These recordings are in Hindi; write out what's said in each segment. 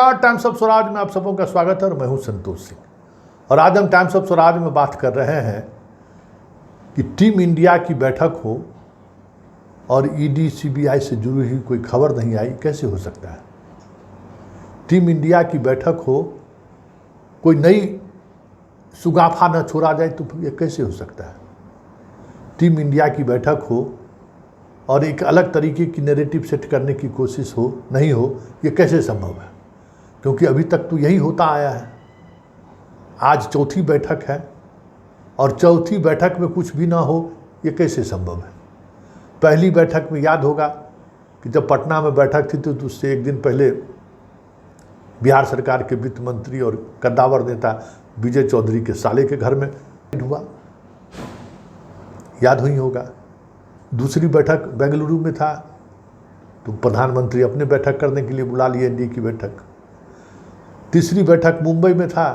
नमस्कार, टाइम्स ऑफ स्वराज में आप सबों का स्वागत है और मैं हूं संतोष सिंह। और आज हम टाइम्स ऑफ स्वराज में बात कर रहे हैं कि टीम इंडिया की बैठक हो और ईडी सीबीआई से जुड़ी हुई कोई खबर नहीं आई, कैसे हो सकता है। टीम इंडिया की बैठक हो, कोई नई सुगाफा न छोड़ा जाए तो ये कैसे हो सकता है। टीम इंडिया की बैठक हो और एक अलग तरीके की नैरेटिव सेट करने की कोशिश हो, नहीं हो, ये कैसे संभव है, क्योंकि अभी तक तो यही होता आया है। आज चौथी बैठक है और चौथी बैठक में कुछ भी ना हो, ये कैसे संभव है। पहली बैठक में याद होगा कि जब पटना में बैठक थी तो उससे एक दिन पहले बिहार सरकार के वित्त मंत्री और कद्दावर नेता विजय चौधरी के साले के घर में हुआ, याद हुई होगा। दूसरी बैठक बेंगलुरु में था तो प्रधानमंत्री अपने बैठक करने के लिए बुला लिए, एनडीए की बैठक। तीसरी बैठक मुंबई में था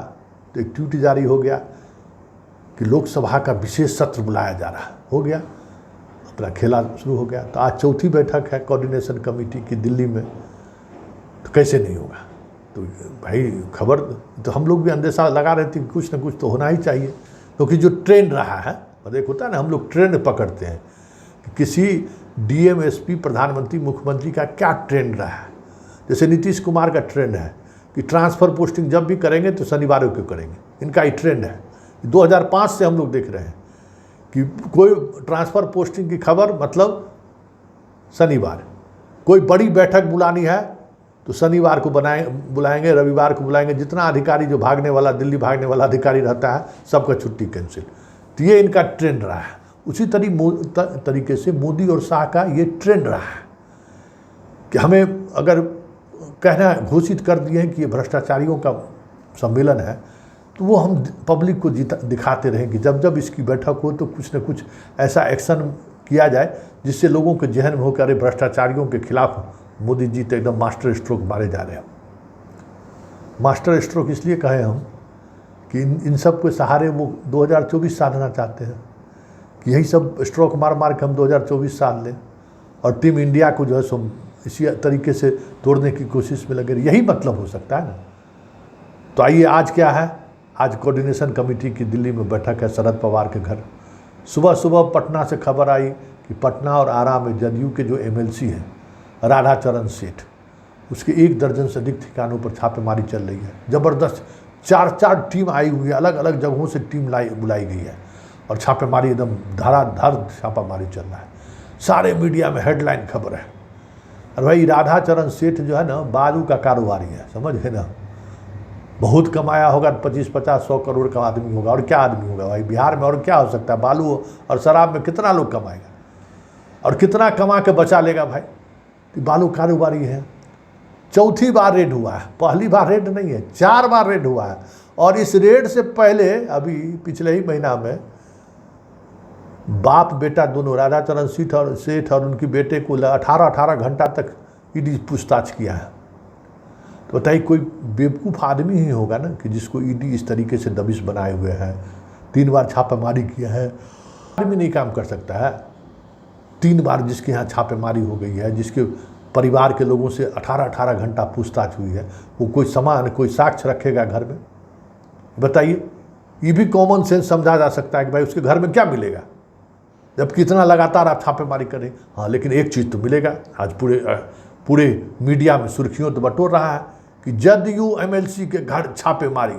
तो एक ट्वीट जारी हो गया कि लोकसभा का विशेष सत्र बुलाया जा रहा है, हो गया, अपना खेला शुरू हो गया। तो आज चौथी बैठक है कोऑर्डिनेशन कमेटी की दिल्ली में, तो कैसे नहीं होगा। तो भाई खबर तो हम लोग भी अंदेशा लगा रहे थे कि कुछ ना कुछ तो होना ही चाहिए, क्योंकि जो ट्रेंड रहा है, और एक होता है ना, हम लोग ट्रेंड पकड़ते हैं कि किसी डीएम एसपी प्रधानमंत्री मुख्यमंत्री का क्या ट्रेंड रहा है। जैसे नीतीश कुमार का ट्रेंड है कि ट्रांसफ़र पोस्टिंग जब भी करेंगे तो शनिवारों को करेंगे, इनका ही ट्रेंड है। 2005 से हम लोग देख रहे हैं कि कोई ट्रांसफ़र पोस्टिंग की खबर मतलब शनिवार, कोई बड़ी बैठक बुलानी है तो शनिवार को बुलाएंगे, रविवार को बुलाएंगे। जितना अधिकारी जो भागने वाला, दिल्ली भागने वाला अधिकारी रहता है, सबका छुट्टी कैंसिल। तो ये इनका ट्रेंड रहा है। उसी तरीके से मोदी और शाह का ये ट्रेंड रहा है कि हमें अगर कहना घोषित कर दिए हैं कि ये भ्रष्टाचारियों का सम्मेलन है, तो वो हम पब्लिक को दिखाते रहें कि जब जब इसकी बैठक हो तो कुछ न कुछ ऐसा एक्शन किया जाए जिससे लोगों के जहन में हो कर भ्रष्टाचारियों के खिलाफ मोदी जी तो एकदम मास्टर स्ट्रोक मारे जा रहे हैं। मास्टर स्ट्रोक इसलिए कहे हम कि इन सब के सहारे वो 2024 साधना चाहते हैं कि यही सब स्ट्रोक मार मार के हम 2024 साल लें और टीम इंडिया को जो है सो इसी तरीके से तोड़ने की कोशिश में लगे। यही मतलब हो सकता है ना। तो आइए, आज क्या है। आज कोऑर्डिनेशन कमेटी की दिल्ली में बैठक है शरद पवार के घर। सुबह सुबह पटना से खबर आई कि पटना और आरा में जदयू के जो एमएलसी हैं राधाचरण सेठ, उसके 1 दर्जन से अधिक ठिकानों पर छापेमारी चल रही है। ज़बरदस्त 4 टीम आई हुई है, अलग अलग जगहों से टीम बुलाई गई है और छापेमारी एकदम धड़ाधड़ छापामारी चल रहा है। सारे मीडिया में हेडलाइन खबर है। और भाई राधाचरण सेठ जो है ना, बालू का कारोबारी है, समझ है ना। बहुत कमाया होगा, 25-50-100 करोड़ का आदमी होगा। और क्या आदमी होगा भाई बिहार में, और क्या हो सकता है। बालू और शराब में कितना लोग कमाएगा और कितना कमा के बचा लेगा भाई। तो बालू कारोबारी है। चौथी बार रेड हुआ है, पहली बार रेड नहीं है, 4 बार रेड हुआ है। और इस रेड से पहले अभी पिछले ही महीना में बाप बेटा दोनों राधाचरण सेठ और उनकी बेटे को 18 घंटा तक ईडी पूछताछ किया है। तो बताइए, कोई बेवकूफ़ आदमी ही होगा ना कि जिसको ईडी इस तरीके से दबिश बनाए हुए हैं। 3 बार छापेमारी किया है, आदमी नहीं काम कर सकता है। 3 बार जिसके यहाँ छापेमारी हो गई है, जिसके परिवार के लोगों से 18 घंटा पूछताछ हुई है, वो कोई सामान, कोई साक्ष्य रखेगा घर में। बताइए, ये भी कॉमन सेंस समझा जा सकता है कि भाई उसके घर में क्या मिलेगा, जब कितना लगातार आप छापेमारी करें। हाँ, लेकिन एक चीज़ तो मिलेगा। आज पूरे मीडिया में सुर्खियों तो बटोर रहा है कि जदयू एमएलसी के घर छापेमारी,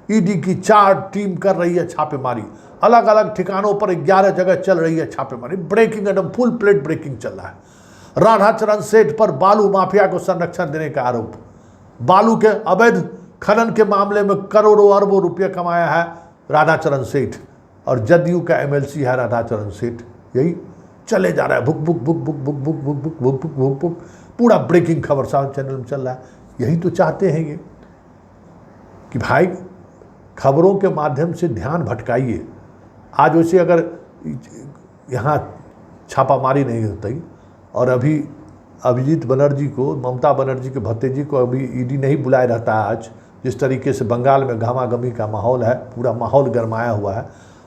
ईडी की 4 टीम कर रही है छापेमारी, अलग अलग ठिकानों पर 11 जगह चल रही है छापेमारी। ब्रेकिंग, एकदम फुल प्लेट ब्रेकिंग चल रहा है। राधाचरण सेठ पर बालू माफिया को संरक्षण देने का आरोप। बालू के अवैध खनन के मामले में करोड़ों अरबों रुपये कमाया है राधाचरण सेठ, और जदयू का एमएलसी है राधाचरण सेठ। यही चले जा रहा है, भुक भुक भुक भुक भुक भुक भुक भुक भुक भुक भुक भुक, पूरा ब्रेकिंग खबर साउथ चैनल में चल रहा है। यही तो चाहते हैं ये कि भाई खबरों के माध्यम से ध्यान भटकाइए। आज वैसे अगर यहाँ छापामारी नहीं होती और अभी अभिजीत बनर्जी को, ममता बनर्जी के भतीजी को अभी ईडी नहीं बुलाए रहता है, आज जिस तरीके से बंगाल में घमाघमी का माहौल है, पूरा माहौल गरमाया हुआ है,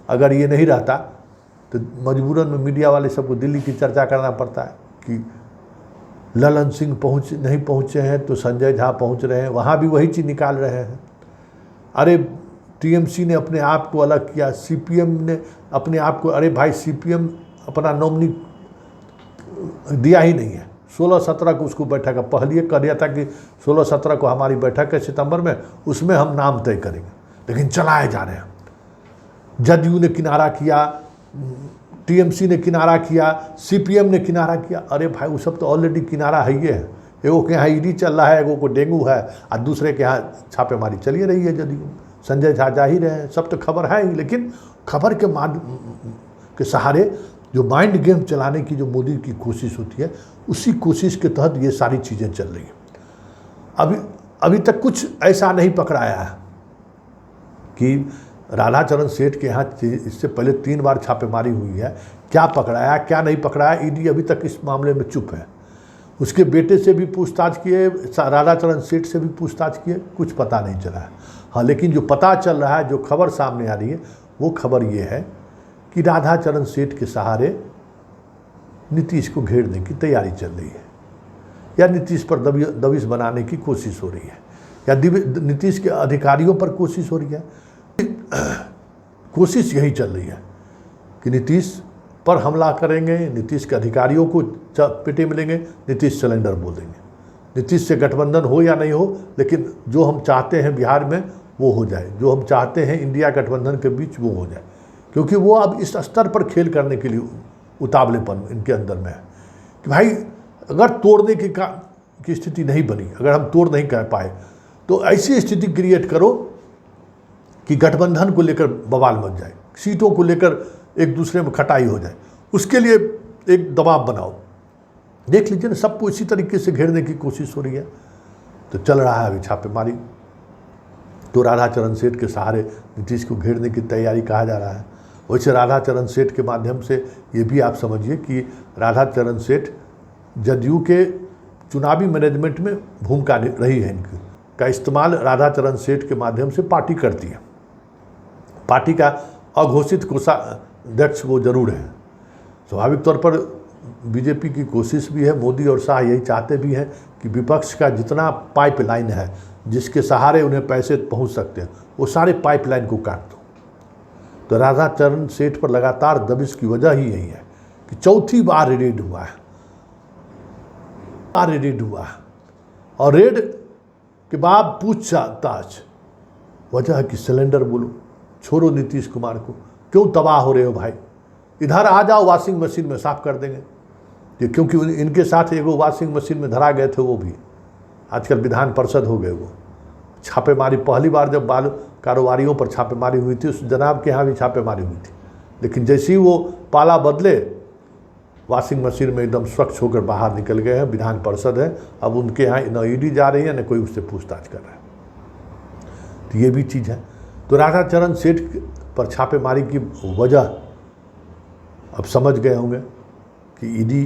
अगर ये नहीं रहता तो मजबूरन में मीडिया वाले सबको दिल्ली की चर्चा करना पड़ता है कि ललन सिंह नहीं पहुँचे हैं तो संजय झा पहुँच रहे हैं, वहाँ भी वही चीज़ निकाल रहे हैं। अरे टीएमसी ने अपने आप को अलग किया, सीपीएम ने अपने आप को, अरे भाई सीपीएम अपना नॉमिनी दिया ही नहीं है। 16-17 को उसको बैठक पहले कर दिया था कि 16-17 को हमारी बैठक है सितंबर में, उसमें हम नाम तय करेंगे, लेकिन चलाए जा रहे हैं। जदयू ने किनारा किया, टीएमसी ने किनारा किया, सीपीएम ने किनारा किया। अरे भाई वो सब तो ऑलरेडी किनारा है ही है। एगो के यहाँ ईडी चल रहा है, एगो को डेंगू है, और दूसरे के यहाँ छापेमारी चली रही है जदयू। संजय झा जा ही रहे हैं, सब तो खबर है ही, लेकिन खबर के सहारे जो माइंड गेम चलाने की जो मोदी की कोशिश होती है, उसी कोशिश के तहत ये सारी चीज़ें चल रही हैं। अभी तक कुछ ऐसा नहीं पकड़ाया है कि राधाचरण सेठ के यहाँ इससे पहले 3 बार छापेमारी हुई है, क्या पकड़ाया क्या नहीं पकड़ाया। ईडी अभी तक इस मामले में चुप है। उसके बेटे से भी पूछताछ किए, राधाचरण सेठ से भी पूछताछ किए, कुछ पता नहीं चला है। हाँ, लेकिन जो पता चल रहा है, जो खबर सामने आ रही है, वो खबर ये है कि राधाचरण सेठ के सहारे नीतीश को घेरने की तैयारी चल रही है, या नीतीश पर दबिश बनाने की कोशिश हो रही है, या नीतीश के अधिकारियों पर कोशिश हो रही है। कोशिश यही चल रही है कि नीतीश पर हमला करेंगे, नीतीश के अधिकारियों को पिटे मिलेंगे, नीतीश सिलेंडर बोल देंगे। नीतीश से गठबंधन हो या नहीं हो, लेकिन जो हम चाहते हैं बिहार में वो हो जाए, जो हम चाहते हैं इंडिया गठबंधन के बीच वो हो जाए, क्योंकि वो अब इस स्तर पर खेल करने के लिए उतावलेपन इनके अंदर में है कि भाई अगर तोड़ने की स्थिति नहीं बनी, अगर हम तोड़ नहीं कर पाए, तो ऐसी स्थिति क्रिएट करो कि गठबंधन को लेकर बवाल मच जाए, सीटों को लेकर एक दूसरे में खटाई हो जाए, उसके लिए एक दबाव बनाओ। देख लीजिए ना, सबको इसी तरीके से घेरने की कोशिश हो रही है। तो चल रहा है अभी छापेमारी, तो राधाचरण सेठ के सहारे नीतीश को घेरने की तैयारी कहा जा रहा है। वैसे राधाचरण सेठ के माध्यम से ये भी आप समझिए कि राधाचरण सेठ जदयू के चुनावी मैनेजमेंट में भूमिका रही है, इनकी का इस्तेमाल राधाचरण सेठ के माध्यम से पार्टी करती है। पार्टी का अघोषित कोषाध्यक्ष वो जरूर है। स्वाभाविक तौर पर बीजेपी की कोशिश भी है, मोदी और शाह यही चाहते भी हैं कि विपक्ष का जितना पाइपलाइन है, जिसके सहारे उन्हें पैसे पहुंच सकते हैं, वो सारे पाइपलाइन को काट दो। तो राधाचरण सेठ पर लगातार दबिश की वजह ही यही है कि चौथी बार रेड हुआ है, और रेड के बाद पूछताछ, वजह है कि सिलेंडर बोलो, छोड़ो नीतीश कुमार को, क्यों तबाह हो रहे हो भाई, इधर आ जाओ, वॉशिंग मशीन में साफ कर देंगे। ये क्योंकि इनके साथ एगो वॉशिंग मशीन में धरा गए थे, वो भी आजकल विधान पार्षद हो गए। वो छापेमारी पहली बार जब बाल कारोबारियों पर छापेमारी हुई थी, उस जनाब के यहाँ भी छापेमारी हुई थी, लेकिन जैसे ही वो पाला बदले, वॉशिंग मशीन में एकदम स्वच्छ होकर बाहर निकल गए हैं, विधान पार्षद है। अब उनके यहाँ न ईडी जा रही है, न कोई उससे पूछताछ कर रहा है। तो ये भी चीज़ है। तो राधाचरण सेठ पर छापेमारी की वजह अब समझ गए होंगे कि ईडी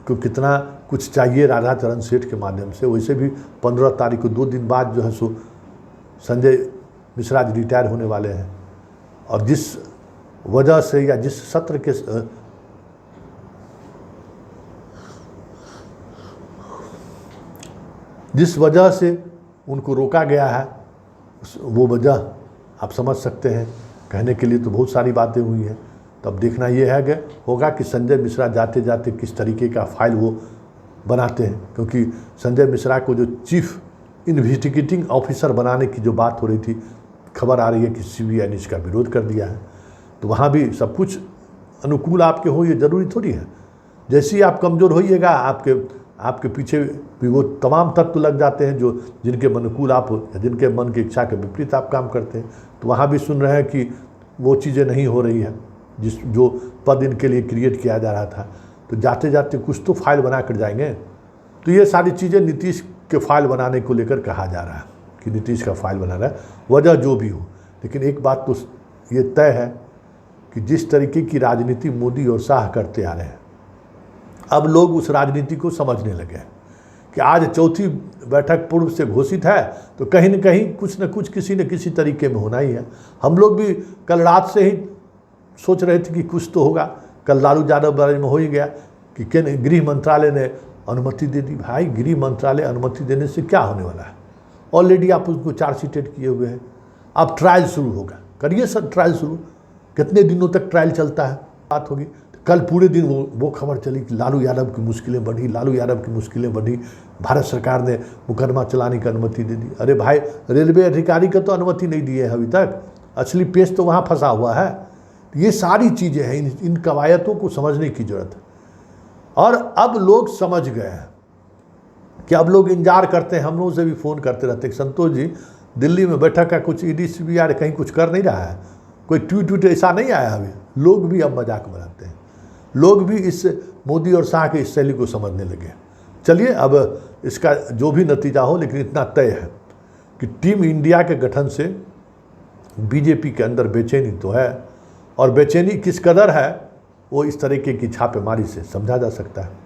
को कितना कुछ चाहिए राधाचरण सेठ के माध्यम से। वैसे भी 15 तारीख को 2 दिन बाद जो है सो संजय मिश्रा जी रिटायर होने वाले हैं, और जिस वजह से या जिस सत्र के जिस वजह से उनको रोका गया है, वो वजह आप समझ सकते हैं। कहने के लिए तो बहुत सारी बातें हुई हैं। तब देखना ये है कि होगा कि संजय मिश्रा जाते जाते किस तरीके का फाइल वो बनाते हैं, क्योंकि संजय मिश्रा को जो चीफ इन्वेस्टिगेटिंग ऑफिसर बनाने की जो बात हो रही थी, खबर आ रही है कि सीबीआई ने इसका विरोध कर दिया है। तो वहाँ भी सब कुछ अनुकूल आपके हो, ये ज़रूरी थोड़ी है। जैसे ही आप कमज़ोर होइएगा, आपके पीछे भी वो तमाम तत्व लग जाते हैं जो जिनके अनुकूल आप, जिनके मन की इच्छा के विपरीत आप काम करते हैं। तो वहाँ भी सुन रहे हैं कि वो चीज़ें नहीं हो रही है जो पद इनके लिए क्रिएट किया जा रहा था। तो जाते जाते कुछ तो फाइल बना कर जाएंगे। तो ये सारी चीज़ें नीतीश के फाइल बनाने को लेकर कहा जा रहा है कि नीतीश का फाइल बना रहा है, वजह जो भी हो। लेकिन एक बात तो ये तय है कि जिस तरीके की राजनीति मोदी और शाह करते आ रहे हैं, अब लोग उस राजनीति को समझने लगे हैं कि आज चौथी बैठक पूर्व से घोषित है, तो कहीं न कहीं कुछ न कुछ किसी न किसी तरीके में होना ही है। हम लोग भी कल रात से ही सोच रहे थे कि कुछ तो होगा। कल लालू यादव बारे में हो ही गया कि गृह मंत्रालय ने अनुमति दे दी। भाई गृह मंत्रालय अनुमति देने से क्या होने वाला है? ऑलरेडी आप उसको चार्जशीटेड किए हुए हैं। अब ट्रायल शुरू होगा, करिए सर ट्रायल शुरू। कितने दिनों तक ट्रायल चलता है? बात होगी। कल पूरे दिन वो खबर चली कि लालू यादव की मुश्किलें बढ़ी, लालू यादव की मुश्किलें बढ़ी, भारत सरकार ने मुकदमा चलाने की अनुमति दे दी। अरे भाई, रेलवे अधिकारी को तो अनुमति नहीं दी है अभी तक, असली पेश तो वहाँ फंसा हुआ है। ये सारी चीज़ें हैं, इन कवायतों को समझने की जरूरत है। और अब लोग समझ गए हैं कि अब लोग इंतजार करते हैं, हम लोगों से भी फ़ोन करते रहते हैं, संतोष जी दिल्ली में बैठक का कुछ ED-CBI कहीं कुछ कर नहीं रहा है, कोई ट्वीट ऐसा नहीं आया अभी। लोग भी अब मजाक बनाते हैं, लोग भी इस मोदी और शाह की इस शैली को समझने लगे। चलिए, अब इसका जो भी नतीजा हो, लेकिन इतना तय है कि टीम इंडिया के गठन से बीजेपी के अंदर बेचैनी तो है, और बेचैनी किस कदर है वो इस तरीके की छापेमारी से समझा जा सकता है।